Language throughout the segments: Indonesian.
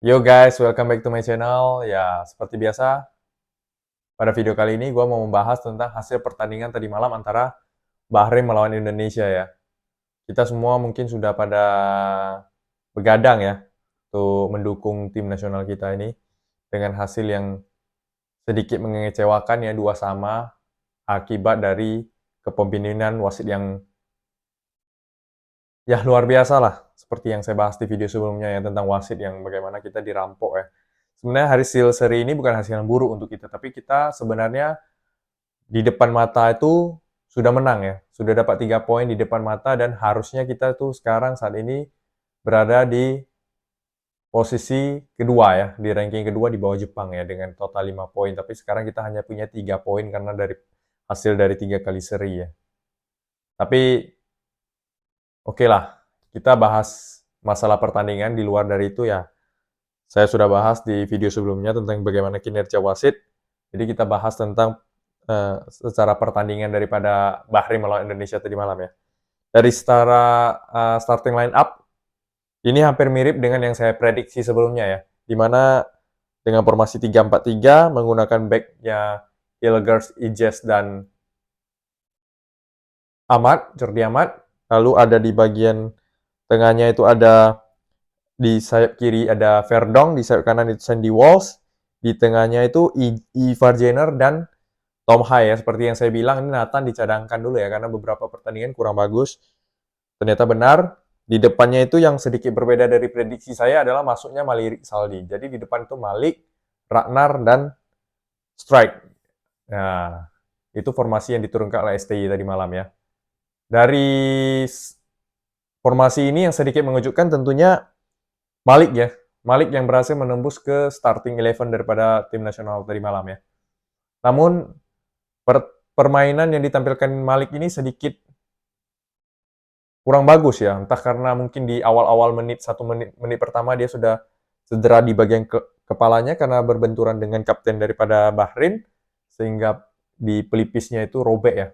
Yo guys, welcome back to my channel. Ya, seperti biasa, pada video kali ini gue mau membahas tentang hasil pertandingan tadi malam antara Bahrain melawan Indonesia ya. Kita semua mungkin sudah pada begadang ya untuk mendukung tim nasional kita ini dengan hasil yang sedikit mengecewakan ya 2-2 akibat dari kepemimpinan wasit yang ya luar biasa lah. Seperti yang saya bahas di video sebelumnya ya tentang wasit yang bagaimana kita dirampok ya. Sebenarnya hasil seri ini bukan hasil yang buruk untuk kita, tapi kita sebenarnya di depan mata itu sudah menang ya, sudah dapat 3 poin di depan mata dan harusnya kita tuh sekarang saat ini berada di posisi kedua ya, di ranking kedua di bawah Jepang ya dengan total 5 poin. Tapi sekarang kita hanya punya 3 poin karena dari hasil dari 3 kali seri ya. Tapi oke lah, kita bahas masalah pertandingan di luar dari itu ya. Saya sudah bahas di video sebelumnya tentang bagaimana kinerja wasit. Jadi kita bahas tentang secara pertandingan daripada Bahrain melawan Indonesia tadi malam ya. Dari secara starting line up, ini hampir mirip dengan yang saya prediksi sebelumnya ya. Di mana dengan formasi 3-4-3 menggunakan back-nya Hilgers, Ijes, dan Jordi Amat. Lalu ada di bagian tengahnya itu ada di sayap kiri ada Verdong, di sayap kanan itu Sandy Walsh, di tengahnya itu Ivar Jenner dan Tom Hai ya. Seperti yang saya bilang, ini Nathan dicadangkan dulu ya, karena beberapa pertandingan kurang bagus. Ternyata benar. Di depannya itu yang sedikit berbeda dari prediksi saya adalah masuknya Malik Saldi. Jadi di depan itu Malik, Ragnar, dan Strike. Nah, itu formasi yang diturunkan oleh STI tadi malam ya. Dari formasi ini yang sedikit mengejutkan tentunya Malik ya. Malik yang berhasil menembus ke starting 11 daripada tim nasional tadi malam ya. Namun permainan yang ditampilkan Malik ini sedikit kurang bagus ya. Entah karena mungkin di awal-awal menit pertama dia sudah cedera di bagian kepalanya karena berbenturan dengan kapten daripada Bahrain, sehingga di pelipisnya itu robek ya.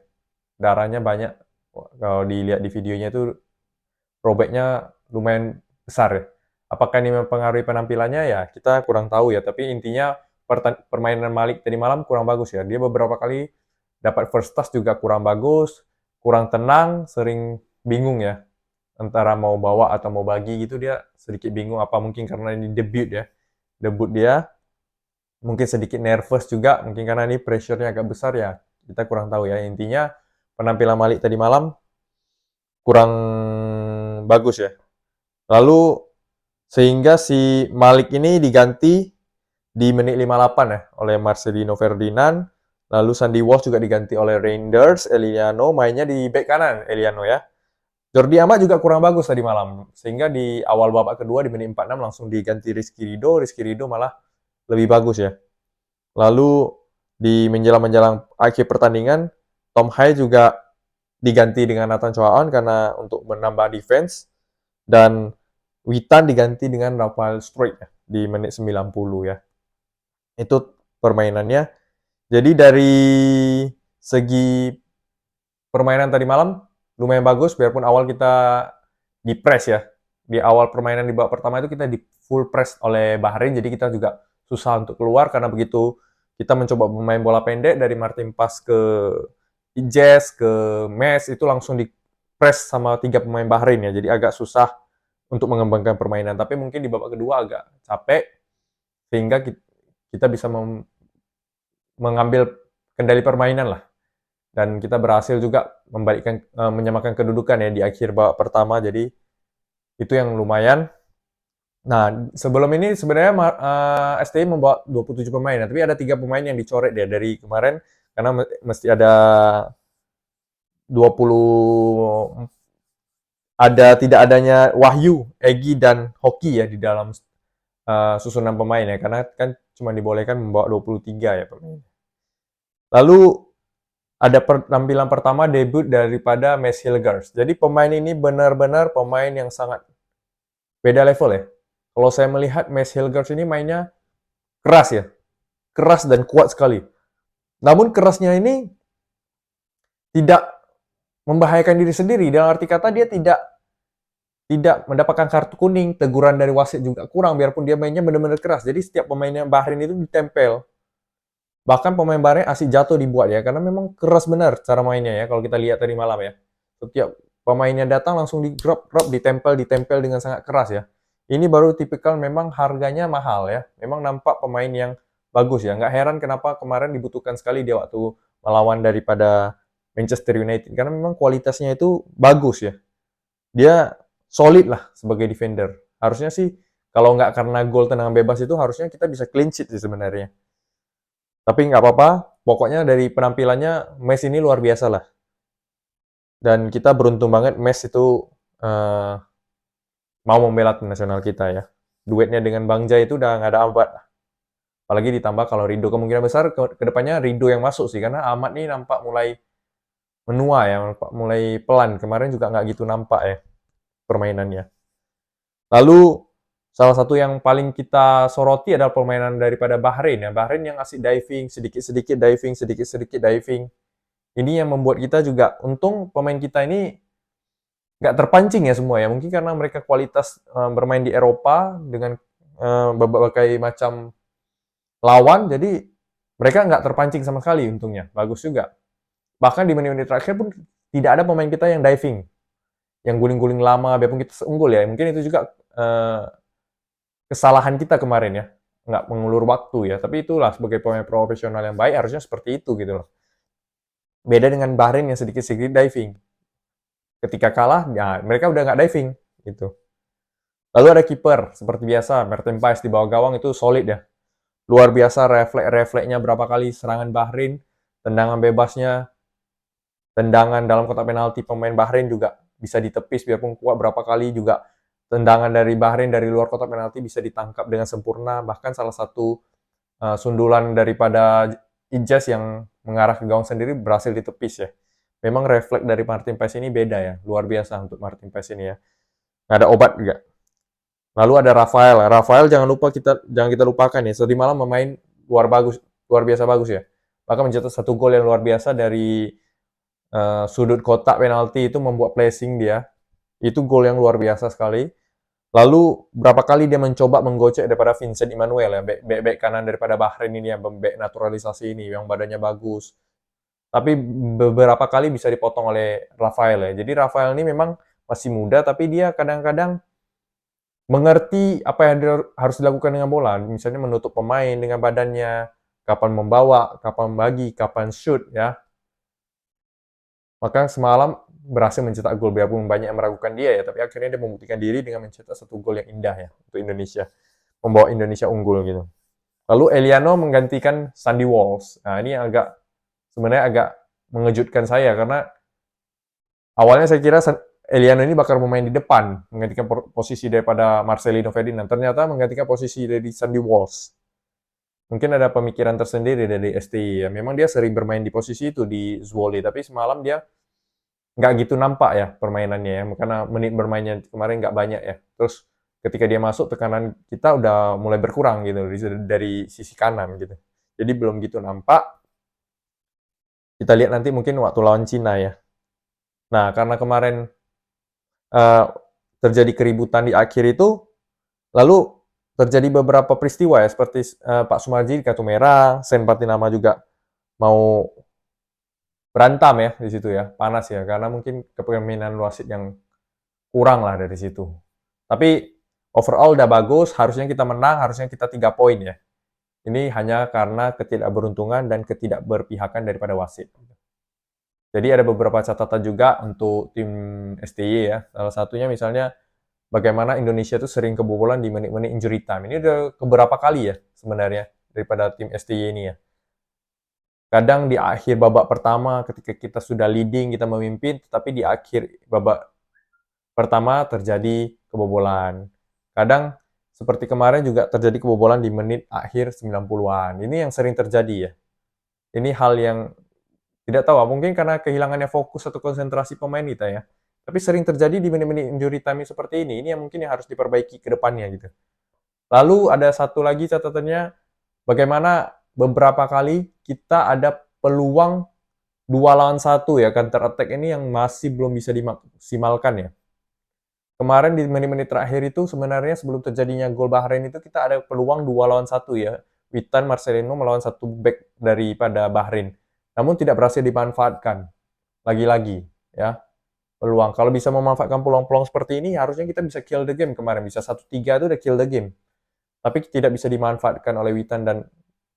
Darahnya banyak. Kalau dilihat di videonya itu robeknya lumayan besar ya. Apakah ini mempengaruhi penampilannya ya kita kurang tahu ya. Tapi intinya permainan Malik tadi malam kurang bagus ya. Dia beberapa kali dapat first touch juga kurang bagus, kurang tenang, sering bingung ya. Antara mau bawa atau mau bagi gitu dia sedikit bingung. Apa mungkin karena ini debut ya. Debut dia mungkin sedikit nervous juga. Mungkin karena ini pressure-nya agak besar ya. Kita kurang tahu ya. Intinya penampilan Malik tadi malam kurang bagus ya. Lalu sehingga si Malik ini diganti di menit 58 ya oleh Marcelino Ferdinand. Lalu Sandy Walsh juga diganti oleh Reinders, Eliano mainnya di bek kanan Eliano ya. Jordi Amat juga kurang bagus tadi malam. Sehingga di awal babak kedua di menit 46 langsung diganti Rizky Ridho. Rizky Ridho malah lebih bagus ya. Lalu di menjelang-menjelang akhir pertandingan, Tom Hai juga diganti dengan Nathan Choaon karena untuk menambah defense, dan Witan diganti dengan Rafael Struijk ya, di menit 90 ya. Itu permainannya. Jadi dari segi permainan tadi malam lumayan bagus, biarpun awal kita di press ya. Di awal permainan di babak pertama itu kita di full press oleh Bahrain, jadi kita juga susah untuk keluar karena begitu kita mencoba bermain bola pendek dari Martin Pas ke Ijes ke Mes itu langsung di press sama 3 pemain Bahrain ya. Jadi agak susah untuk mengembangkan permainan. Tapi mungkin di babak kedua agak capek sehingga kita bisa mengambil kendali permainan lah. Dan kita berhasil juga menyamakan kedudukan ya di akhir babak pertama. Jadi itu yang lumayan. Nah, sebelum ini sebenarnya STI membawa 27 pemain, tapi ada 3 pemain yang dicoret ya dari kemarin karena mesti ada 20 tidak adanya Wahyu, Egi, dan Hoki ya di dalam susunan pemain ya, karena kan cuma dibolehkan membawa 23 ya pemain. Lalu ada penampilan pertama debut daripada Mes Hilgers. Jadi pemain ini benar-benar pemain yang sangat beda level ya. Kalau saya melihat Mes Hilgers ini mainnya keras ya. Keras dan kuat sekali. Namun kerasnya ini tidak membahayakan diri sendiri. Dalam arti kata dia tidak tidak mendapatkan kartu kuning, teguran dari wasit juga kurang, biarpun dia mainnya benar-benar keras. Jadi setiap pemainnya Bahrain itu ditempel. Bahkan pemain Bahrain asik jatuh dibuat ya, karena memang keras benar cara mainnya ya, kalau kita lihat tadi malam ya. Setiap pemainnya datang langsung di drop, ditempel, ditempel dengan sangat keras ya. Ini baru tipikal memang harganya mahal ya. Memang nampak pemain yang bagus ya. Nggak heran kenapa kemarin dibutuhkan sekali dia waktu melawan daripada Manchester United. Karena memang kualitasnya itu bagus ya. Dia solid lah sebagai defender. Harusnya sih kalau nggak karena gol tendangan bebas itu harusnya kita bisa clean sheet sih sebenarnya. Tapi nggak apa-apa, pokoknya dari penampilannya Mes ini luar biasa lah. Dan kita beruntung banget Mes itu uh, mau membela tim nasional kita ya. Duetnya dengan Bang Jai itu udah nggak ada abad. Apalagi ditambah kalau Rido, kemungkinan besar ke depannya Rido yang masuk sih. Karena Ahmad nih nampak mulai menua ya, mulai pelan. Kemarin juga nggak gitu nampak ya permainannya. Lalu salah satu yang paling kita soroti adalah permainan daripada Bahrain ya. Bahrain yang asik diving, sedikit-sedikit diving, sedikit-sedikit diving. Ini yang membuat kita juga, untung pemain kita ini nggak terpancing ya semua ya. Mungkin karena mereka kualitas bermain di Eropa dengan berbagai macam lawan, jadi mereka nggak terpancing sama sekali untungnya. Bagus juga. Bahkan di menit-menit terakhir pun tidak ada pemain kita yang diving, yang guling-guling lama, biarpun kita unggul ya. Mungkin itu juga kesalahan kita kemarin ya, nggak mengulur waktu ya. Tapi itulah sebagai pemain profesional yang baik harusnya seperti itu gitu loh. Beda dengan Bahrain yang sedikit-sedikit diving. Ketika kalah, ya mereka udah nggak diving gitu. Lalu ada kiper seperti biasa, Mertens Paes di bawah gawang itu solid ya. Luar biasa refleksnya berapa kali serangan Bahrain, tendangan bebasnya, tendangan dalam kotak penalti pemain Bahrain juga bisa ditepis biarpun kuat, berapa kali juga tendangan dari Bahrain dari luar kotak penalti bisa ditangkap dengan sempurna. Bahkan salah satu sundulan daripada Ijaz yang mengarah ke gawang sendiri berhasil ditepis ya. Memang refleks dari Martin Paes ini beda ya, luar biasa untuk Martin Paes ini ya. Nggak ada obat juga. Lalu ada Rafael. Rafael jangan kita lupakan ya. Tadi malam memain luar biasa bagus ya. Bahkan mencetak satu gol yang luar biasa dari sudut kotak penalti itu, membuat placing dia. Itu gol yang luar biasa sekali. Lalu berapa kali dia mencoba menggocek daripada Vincent Emmanuel ya, bek kanan daripada Bahrain ini ya, bek naturalisasi ini yang badannya bagus. Tapi beberapa kali bisa dipotong oleh Rafael ya. Jadi Rafael ini memang masih muda tapi dia kadang-kadang mengerti apa yang harus dilakukan dengan bola. Misalnya menutup pemain dengan badannya, kapan membawa, kapan membagi, kapan shoot ya. Maka semalam berhasil mencetak gol, biarpun banyak yang meragukan dia ya, tapi akhirnya dia membuktikan diri dengan mencetak satu gol yang indah ya untuk Indonesia, membawa Indonesia unggul gitu. Lalu Eliano menggantikan Sandy Walsh. Nah ini sebenarnya agak mengejutkan saya karena awalnya saya kira Eliano ini bakal bermain di depan, menggantikan posisi daripada Marcelino Ferdinand. Ternyata menggantikan posisi dari Sandy Walsh. Mungkin ada pemikiran tersendiri dari STI ya. Memang dia sering bermain di posisi itu di Zwolle, tapi semalam dia nggak gitu nampak ya permainannya ya, karena menit bermainnya kemarin nggak banyak ya. Terus ketika dia masuk, tekanan kita udah mulai berkurang gitu dari sisi kanan gitu. Jadi belum gitu nampak. Kita lihat nanti mungkin waktu lawan Cina ya. Nah, karena kemarin uh, terjadi keributan di akhir itu, lalu terjadi beberapa peristiwa ya, seperti Pak Sumarji kartu merah, Sen Patinama juga mau berantam ya di situ ya, panas ya, karena mungkin kepemimpinan wasit yang kurang lah dari situ. Tapi overall udah bagus, harusnya kita menang, harusnya kita 3 poin ya. Ini hanya karena ketidakberuntungan dan ketidakberpihakan daripada wasit. Jadi ada beberapa catatan juga untuk tim STY ya. Salah satunya misalnya bagaimana Indonesia itu sering kebobolan di menit-menit injury time. Ini udah beberapa kali ya sebenarnya daripada tim STY ini ya. Kadang di akhir babak pertama ketika kita sudah leading, kita memimpin, tetapi di akhir babak pertama terjadi kebobolan. Kadang seperti kemarin juga terjadi kebobolan di menit akhir 90-an. Ini yang sering terjadi ya. Ini hal yang tidak tahu, mungkin karena kehilangannya fokus atau konsentrasi pemain kita ya. Tapi sering terjadi di menit-menit injury time seperti ini. Ini yang mungkin yang harus diperbaiki ke depannya gitu. Lalu ada satu lagi catatannya, bagaimana beberapa kali kita ada peluang 2 lawan 1 ya, counter attack ini yang masih belum bisa dimaksimalkan ya. kemarin di menit-menit terakhir itu sebenarnya sebelum terjadinya gol Bahrain itu kita ada peluang 2 lawan 1 ya. Witan Marcelino melawan satu back daripada Bahrain. Namun tidak berhasil dimanfaatkan. Lagi-lagi ya peluang. Kalau bisa memanfaatkan peluang-peluang seperti ini harusnya kita bisa kill the game kemarin. Bisa 1-3 itu udah kill the game. Tapi tidak bisa dimanfaatkan oleh Witan dan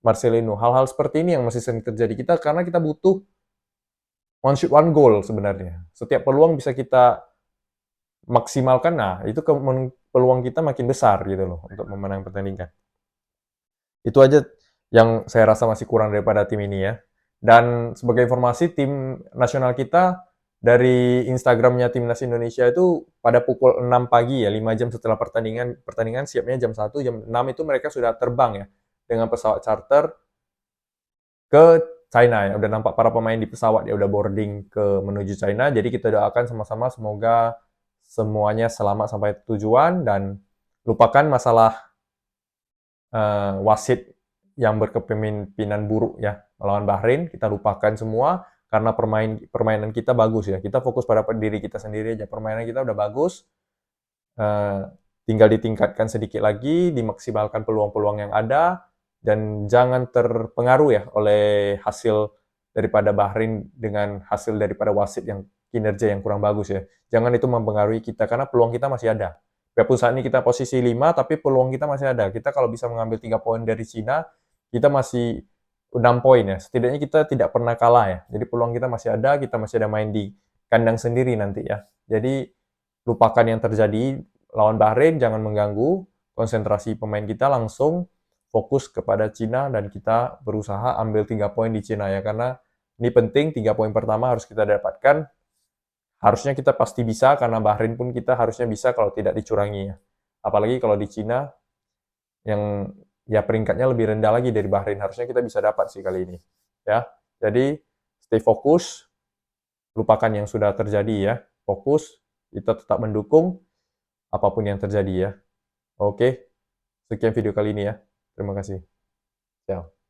Marcelino. Hal-hal seperti ini yang masih sering terjadi kita karena kita butuh one shoot one goal sebenarnya. Setiap peluang bisa kita maksimalkan, nah itu peluang kita makin besar gitu loh untuk memenang pertandingan. Itu aja yang saya rasa masih kurang daripada tim ini ya. Dan sebagai informasi, tim nasional kita dari Instagramnya Timnas Indonesia itu pada pukul 6 pagi ya, 5 jam setelah pertandingan siapnya jam 1, jam 6 itu mereka sudah terbang ya dengan pesawat charter ke China ya. Udah nampak para pemain di pesawat ya, udah boarding ke menuju China. Jadi kita doakan sama-sama semoga semuanya selamat sampai tujuan dan lupakan masalah wasit yang berkepemimpinan buruk ya melawan Bahrain. Kita lupakan semua karena permainan kita bagus ya. Kita fokus pada diri kita sendiri aja. Permainan kita udah bagus. Uh, tinggal ditingkatkan sedikit lagi, dimaksimalkan peluang-peluang yang ada, dan jangan terpengaruh ya oleh hasil daripada Bahrain dengan hasil daripada wasit yang kinerja yang kurang bagus ya. Jangan itu mempengaruhi kita karena peluang kita masih ada. Walaupun saat ini kita posisi 5, tapi peluang kita masih ada. Kita kalau bisa mengambil 3 poin dari Cina, kita masih 6 poin ya. Setidaknya kita tidak pernah kalah ya. Jadi peluang kita masih ada main di kandang sendiri nanti ya. Jadi lupakan yang terjadi lawan Bahrain, jangan mengganggu konsentrasi pemain kita, langsung fokus kepada Cina dan kita berusaha ambil 3 poin di Cina ya, karena ini penting. 3 poin pertama harus kita dapatkan. Harusnya kita pasti bisa, karena Bahrain pun kita harusnya bisa kalau tidak dicurangi ya. Apalagi kalau di Cina yang ya peringkatnya lebih rendah lagi dari Bahrain, harusnya kita bisa dapat sih kali ini ya. Jadi stay fokus, lupakan yang sudah terjadi ya, fokus, kita tetap mendukung apapun yang terjadi ya. Oke, sekian video kali ini ya. Terima kasih. Ciao.